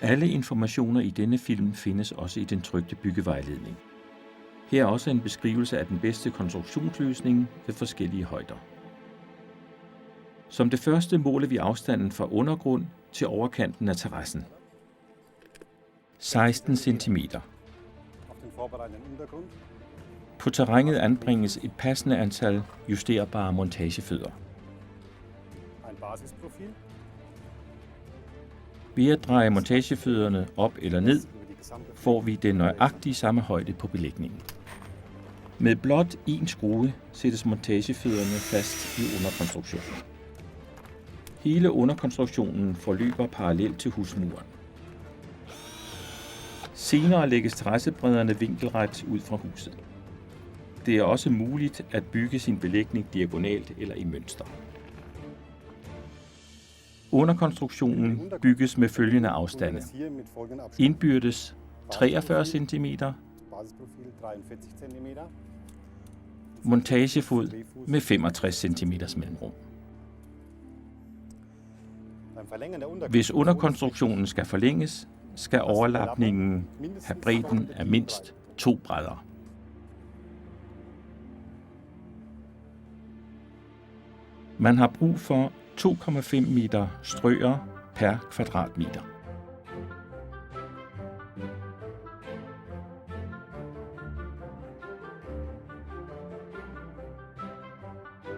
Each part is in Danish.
Alle informationer i denne film findes også i den trykte byggevejledning. Her er også en beskrivelse af den bedste konstruktionsløsning ved forskellige højder. Som det første måler vi afstanden fra undergrund til overkanten af terrassen. 16 cm. På terrænet anbringes et passende antal justerbare montagefødder. Ved at dreje montagefødderne op eller ned, får vi den nøjagtige samme højde på belægningen. Med blot én skrue sættes montagefødderne fast i underkonstruktionen. Hele underkonstruktionen forløber parallelt til husmuren. Senere lægges terrassebredderne vinkelret ud fra huset. Det er også muligt at bygge sin belægning diagonalt eller i mønster. Underkonstruktionen bygges med følgende afstande. Indbyrdes 43 cm, montagefod med 65 cm mellemrum. Hvis underkonstruktionen skal forlænges, skal overlapningen have bredden af mindst 2 brædder. Man har brug for 2,5 meter strøer per kvadratmeter.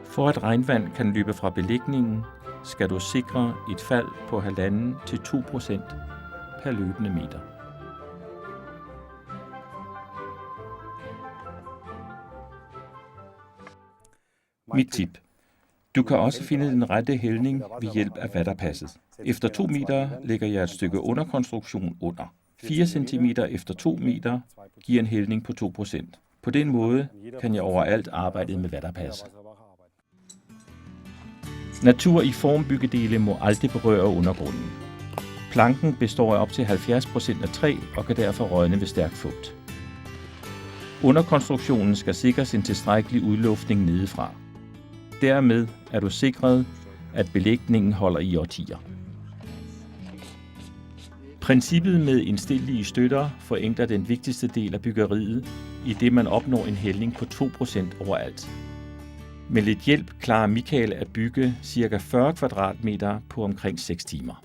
For at regnvand kan løbe fra belægningen, skal du sikre et fald på 1,5 til 2% per løbende meter. Mit tip. Du kan også finde den rette hældning ved hjælp af vatterpasset. Efter 2 meter lægger jeg et stykke underkonstruktion under. 4 cm efter 2 meter giver en hældning på 2%. På den måde kan jeg overalt arbejde med vatterpas. Natur i formbyggedele må aldrig berøre undergrunden. Planken består af op til 70% af træ og kan derfor rådne ved stærk fugt. Underkonstruktionen skal sikres en tilstrækkelig udluftning nedefra. Dermed er du sikret, at belægningen holder i årtier. Princippet med indstillelige støtter forenkler den vigtigste del af byggeriet, i det man opnår en hældning på 2% overalt. Med lidt hjælp klarer Michael at bygge ca. 40 kvadratmeter på omkring 6 timer.